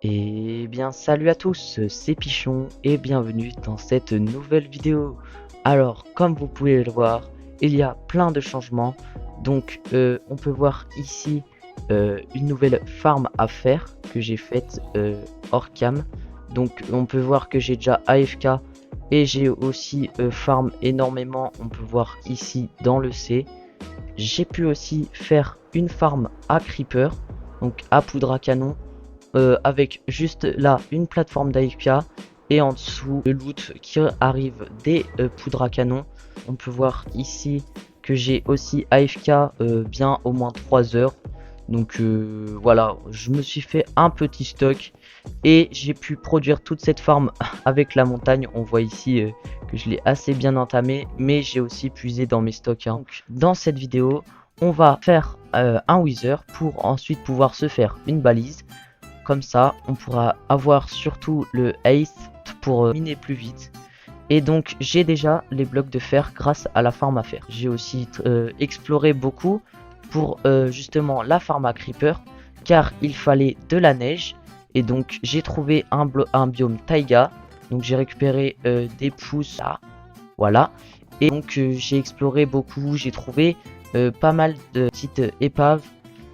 Eh bien salut à tous, c'est Pichon et bienvenue dans cette nouvelle vidéo. Alors comme vous pouvez le voir, il y a plein de changements. Donc on peut voir ici une nouvelle farm à faire que j'ai faite hors cam. Donc on peut voir que j'ai déjà AFK et j'ai aussi farm énormément. On peut voir ici dans le C. J'ai pu aussi faire une farm à creeper, donc à poudre à canon, avec juste là une plateforme d'AFK et en dessous le loot qui arrive des poudres à canon. On peut voir ici que j'ai aussi AFK bien au moins 3 heures. Donc voilà, je me suis fait un petit stock et j'ai pu produire toute cette farm avec la montagne. On voit ici que je l'ai assez bien entamé, mais j'ai aussi puisé dans mes stocks, hein. Donc, dans cette vidéo, on va faire un wither pour ensuite pouvoir se faire une balise. Comme ça, on pourra avoir surtout le ace pour miner plus vite. Et donc, j'ai déjà les blocs de fer grâce à la farm à fer. J'ai aussi exploré beaucoup pour justement la farm à creeper, car il fallait de la neige. Et donc, j'ai trouvé un biome taïga. Donc, j'ai récupéré des pousses là. Voilà. Et donc, j'ai exploré beaucoup. J'ai trouvé pas mal de petites épaves,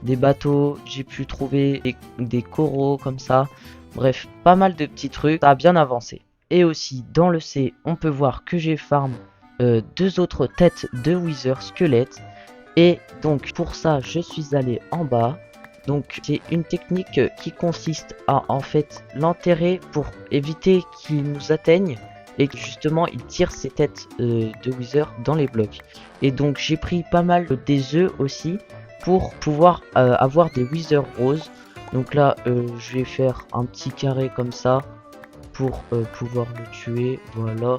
des bateaux, j'ai pu trouver des coraux comme ça. Bref, pas mal de petits trucs, ça a bien avancé. Et aussi, dans le C, on peut voir que j'ai farm deux autres têtes de wither squelettes. Et donc, pour ça, je suis allé en bas. Donc, c'est une technique qui consiste à en fait l'enterrer pour éviter qu'il nous atteigne et que justement il tire ses têtes de wither dans les blocs. Et donc, j'ai pris pas mal des œufs aussi pour pouvoir avoir des wither roses. Donc là, je vais faire un petit carré comme ça pour pouvoir le tuer. Voilà.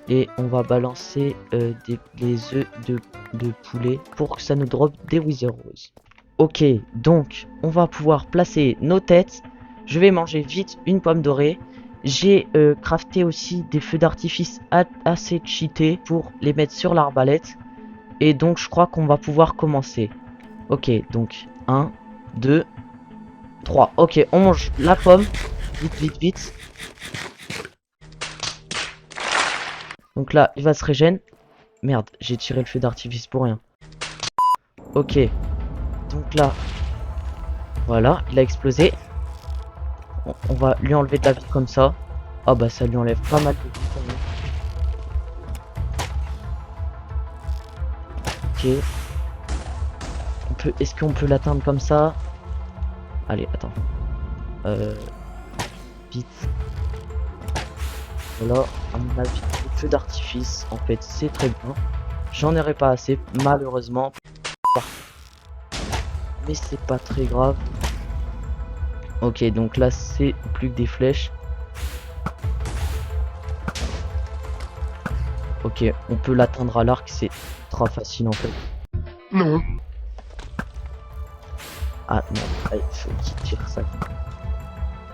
Et on va balancer les œufs de poulet pour que ça nous drop des wither roses. Ok, donc on va pouvoir placer nos têtes. Je vais manger vite une pomme dorée. J'ai crafté aussi des feux d'artifice assez cheatés pour les mettre sur l'arbalète. Et donc je crois qu'on va pouvoir commencer. Ok, donc 1, 2, 3. Ok, on mange la pomme. Vite, vite, vite. Donc là, il va se régénérer. Merde, j'ai tiré le feu d'artifice pour rien. Ok, donc là, voilà, il a explosé. On va lui enlever de la vie comme ça. Ah bah ça lui enlève pas mal de vie quand même. Ok. Est-ce qu'on peut l'atteindre comme ça? Allez, attends. Vite. Voilà, à mon avis, le feu d'artifice, en fait, c'est très bien. J'en aurais pas assez, malheureusement. Mais c'est pas très grave. Ok, donc là, c'est plus que des flèches. Ok, on peut l'atteindre à l'arc, c'est trop facile en fait. Non. Ah non, il faut qu'il tire ça.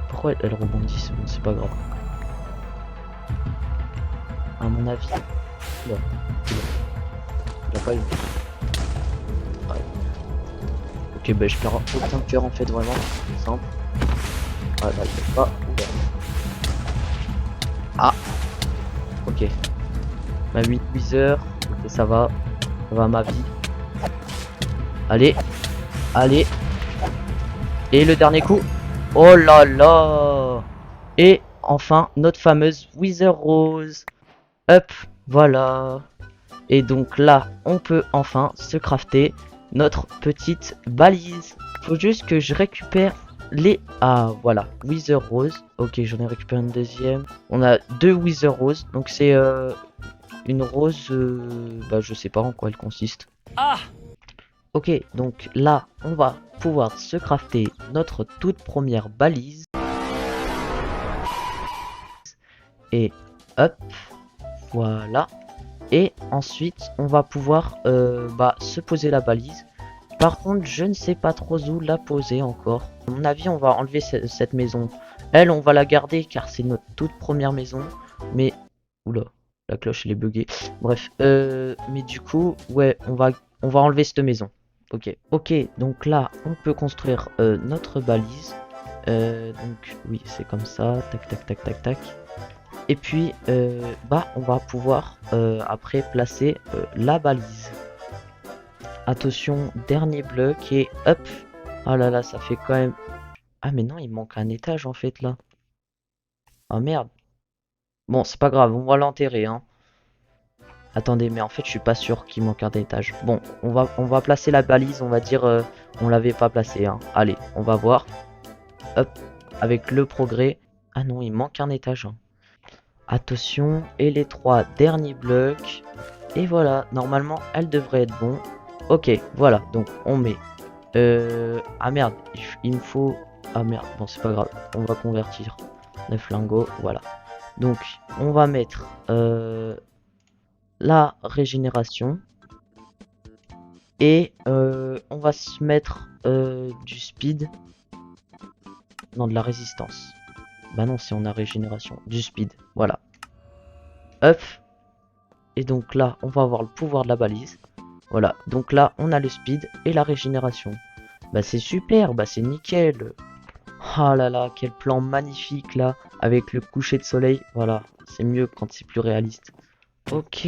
Pourquoi elle rebondit? C'est bon, c'est pas grave. À mon avis. Là, il a pas eu. Ouais. Ok, bah je perds aucun cœur en fait, vraiment. C'est simple. Ah là, il peut pas. Oula. Ah, ok. Ma 8 wither. Ok, ça va. Ça va ma vie. Allez. Allez. Et le dernier coup. Oh là là. Et enfin, notre fameuse wither rose. Hop, voilà. Et donc là, on peut enfin se crafter notre petite balise. Faut juste que je récupère les... Ah, voilà, wither rose. Ok, j'en ai récupéré une deuxième. On a deux wither rose. Donc c'est une rose... bah, je sais pas en quoi elle consiste. Ah! Ok, donc là, on va pouvoir se crafter notre toute première balise. Et hop, voilà. Et ensuite, on va pouvoir se poser la balise. Par contre, je ne sais pas trop où la poser encore. À mon avis, on va enlever cette maison. Elle, on va la garder car c'est notre toute première maison. Mais, oula, la cloche, elle est buggée. Bref, mais du coup, ouais, on va enlever cette maison. Ok, ok, donc là, on peut construire notre balise. Donc oui, c'est comme ça, tac tac tac tac tac. Et puis bah on va pouvoir après placer la balise. Attention, dernier bloc et hop. Ah là là, ça fait quand même. Ah mais non, il manque un étage en fait là. Ah merde. Bon, c'est pas grave, on va l'enterrer hein. Attendez, mais en fait, je suis pas sûr qu'il manque un étage. Bon, on va placer la balise, on va dire on l'avait pas placée hein. Allez, on va voir. Hop, avec le progrès. Ah non, il manque un étage hein. Attention, et les 3 derniers blocs. Et voilà, normalement, elle devrait être bon. Ok, voilà, donc on met. Ah merde, il me faut. Ah merde, bon, c'est pas grave, on va convertir 9 lingots, voilà. Donc, on va mettre la régénération. Et on va se mettre du speed. Non, de la résistance. Bah non, si on a régénération. Du speed, voilà. Hop. Et donc là, on va avoir le pouvoir de la balise. Voilà, donc là, on a le speed et la régénération. Bah c'est super, bah c'est nickel. Ah là là, quel plan magnifique là, avec le coucher de soleil. Voilà, c'est mieux quand c'est plus réaliste. Ok,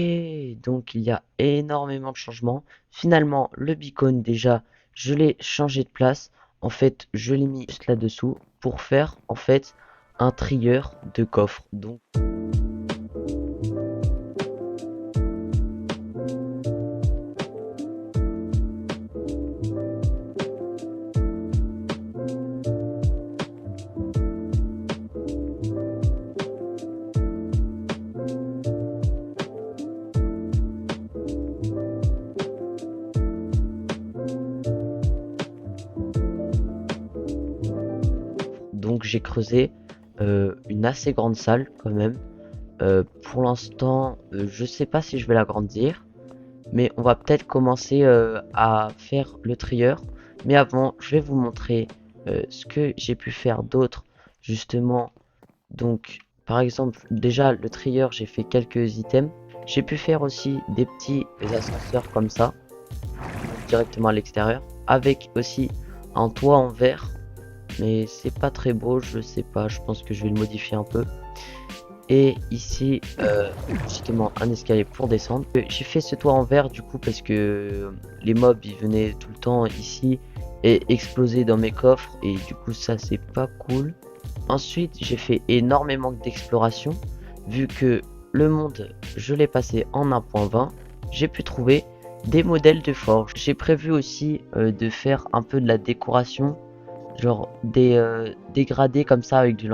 donc il y a énormément de changements. Finalement, le beacon, déjà, je l'ai changé de place. En fait, je l'ai mis juste là-dessous pour faire, en fait, un trieur de coffre. Donc j'ai creusé une assez grande salle quand même. Pour l'instant, je sais pas si je vais l'agrandir. Mais on va peut-être commencer à faire le trieur. Mais avant, je vais vous montrer ce que j'ai pu faire d'autre. Justement, donc par exemple, déjà le trieur, j'ai fait quelques items. J'ai pu faire aussi des petits ascenseurs comme ça, directement à l'extérieur. Avec aussi un toit en verre. Mais c'est pas très beau, je sais pas, je pense que je vais le modifier un peu. Et ici, justement, un escalier pour descendre. J'ai fait ce toit en verre du coup parce que les mobs ils venaient tout le temps ici et explosaient dans mes coffres. Et du coup, ça c'est pas cool. Ensuite, j'ai fait énormément d'exploration. Vu que le monde, je l'ai passé en 1.20, j'ai pu trouver des modèles de forge. J'ai prévu aussi de faire un peu de la décoration. Genre des dégradés comme ça avec du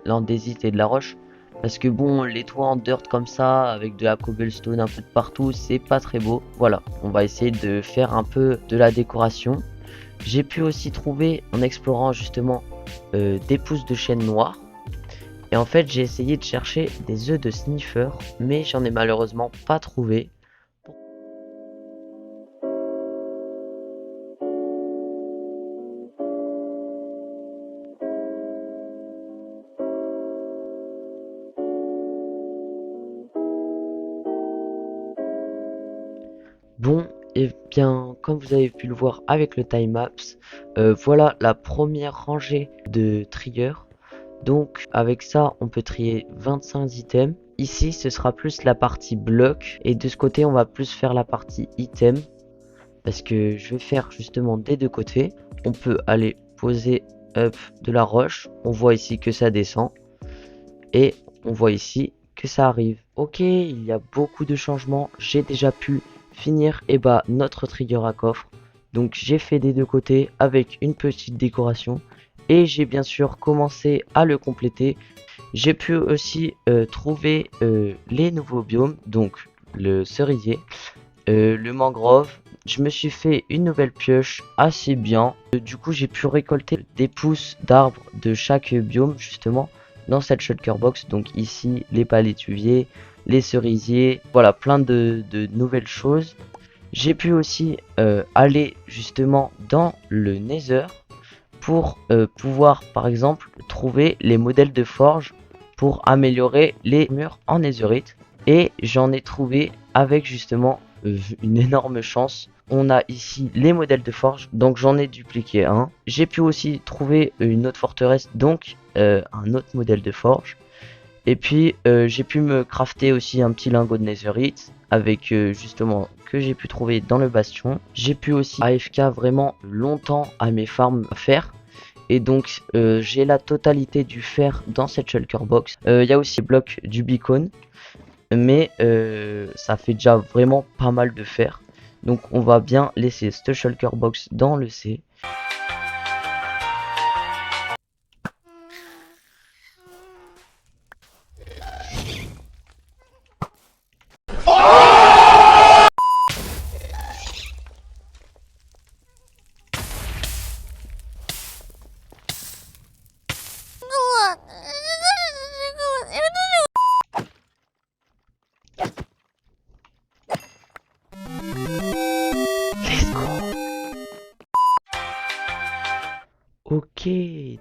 landésite et de la roche. Parce que bon, les toits en dirt comme ça, avec de la cobblestone un peu de partout, c'est pas très beau. Voilà, on va essayer de faire un peu de la décoration. J'ai pu aussi trouver, en explorant justement, des pousses de chêne noires. Et en fait, j'ai essayé de chercher des œufs de sniffer, mais j'en ai malheureusement pas trouvé. Bon, et bien, comme vous avez pu le voir avec le timelapse, voilà la première rangée de trieurs. Donc, avec ça, on peut trier 25 items. Ici, ce sera plus la partie bloc. Et de ce côté, on va plus faire la partie item. Parce que je vais faire justement des deux côtés. On peut aller poser up de la roche. On voit ici que ça descend. Et on voit ici que ça arrive. Ok, il y a beaucoup de changements. J'ai déjà pu finir notre trigger à coffre. Donc j'ai fait des deux côtés avec une petite décoration. Et j'ai bien sûr commencé à le compléter. J'ai pu aussi trouver les nouveaux biomes. Donc le cerisier, le mangrove. Je me suis fait une nouvelle pioche assez bien. Du coup j'ai pu récolter des pousses d'arbres de chaque biome justement dans cette shulker box. Donc ici les palétuviers, les cerisiers, voilà plein de nouvelles choses. J'ai pu aussi aller justement dans le nether pour pouvoir par exemple trouver les modèles de forge pour améliorer les murs en netherite. Et j'en ai trouvé avec justement une énorme chance. On a ici les modèles de forge, donc j'en ai dupliqué un. J'ai pu aussi trouver une autre forteresse, donc un autre modèle de forge. Et puis j'ai pu me crafter aussi un petit lingot de netherite avec justement que j'ai pu trouver dans le bastion. J'ai pu aussi AFK vraiment longtemps à mes farms faire. Et donc j'ai la totalité du fer dans cette shulker box. Il y a aussi les blocs du beacon. Mais ça fait déjà vraiment pas mal de fer. Donc on va bien laisser cette shulker box dans le C. Let's go. Ok,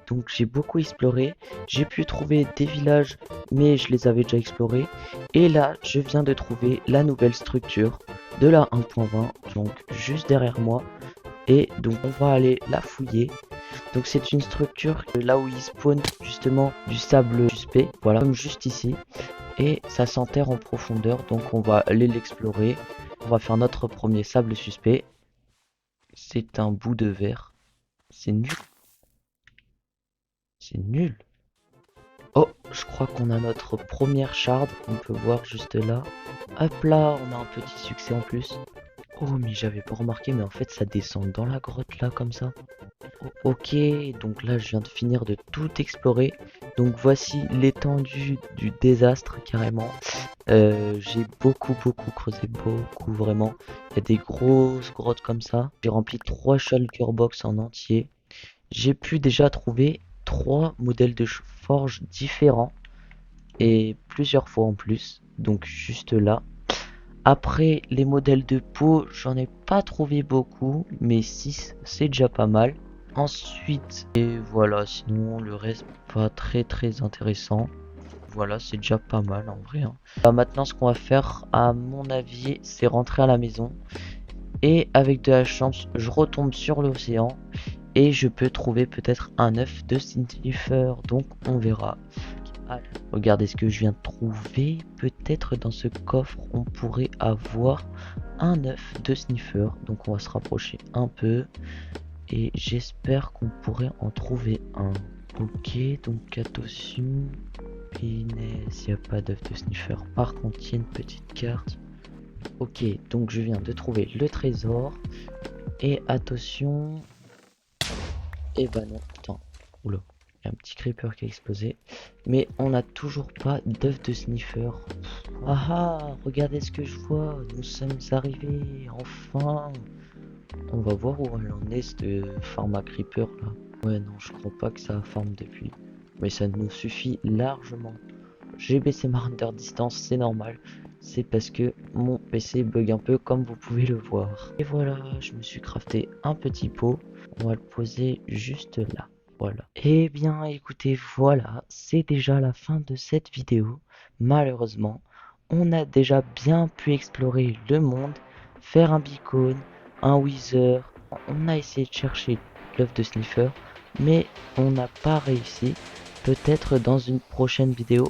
donc j'ai beaucoup exploré, j'ai pu trouver des villages, mais je les avais déjà explorés. Et là, je viens de trouver la nouvelle structure de la 1.20, donc juste derrière moi. Et donc on va aller la fouiller. Donc c'est une structure là où il spawn justement du sable suspect, voilà, comme juste ici. Et ça s'enterre en profondeur, donc on va aller l'explorer. On va faire notre premier sable suspect. C'est un bout de verre. C'est nul. C'est nul. Oh, je crois qu'on a notre première shard. On peut voir juste là. Hop là, on a un petit succès en plus. Oh, mais j'avais pas remarqué, mais en fait ça descend dans la grotte là comme ça. Oh, ok, donc là je viens de finir de tout explorer. Donc voici l'étendue du désastre carrément. J'ai beaucoup creusé, beaucoup vraiment. Il y a des grosses grottes comme ça. J'ai rempli 3 shulker box en entier. J'ai pu déjà trouver 3 modèles de forge différents et plusieurs fois en plus. Donc juste là. Après les modèles de peau, j'en ai pas trouvé beaucoup, mais 6 c'est déjà pas mal. Ensuite, et voilà, sinon le reste pas très intéressant. Voilà, c'est déjà pas mal en vrai, hein. Maintenant, ce qu'on va faire, à mon avis, c'est rentrer à la maison. Et avec de la chance, je retombe sur l'océan. Et je peux trouver peut-être un œuf de sniffer. Donc, on verra. Ah, regardez ce que je viens de trouver. Peut-être dans ce coffre, on pourrait avoir un œuf de sniffer. Donc, on va se rapprocher un peu. Et j'espère qu'on pourrait en trouver un. Ok, donc attention. Punaise, il n'y a pas d'œuf de sniffer. Par contre, il y a une petite carte. Ok, donc je viens de trouver le trésor. Et attention. Et bah non, attends. Oula, il y a un petit creeper qui a explosé. Mais on n'a toujours pas d'œuf de sniffer. Ah ah, regardez ce que je vois. Nous sommes arrivés, enfin. On va voir où elle en est, cette farm à creeper là. Ouais, non, je crois pas que ça farm depuis. Mais ça nous suffit largement. J'ai baissé ma render distance, c'est normal. C'est parce que mon PC bug un peu comme vous pouvez le voir. Et voilà, je me suis crafté un petit pot. On va le poser juste là. Voilà. Et bien écoutez, voilà, c'est déjà la fin de cette vidéo. Malheureusement, on a déjà bien pu explorer le monde, faire un beacon, un wither. On a essayé de chercher l'œuf de sniffer, mais on n'a pas réussi. Peut-être dans une prochaine vidéo.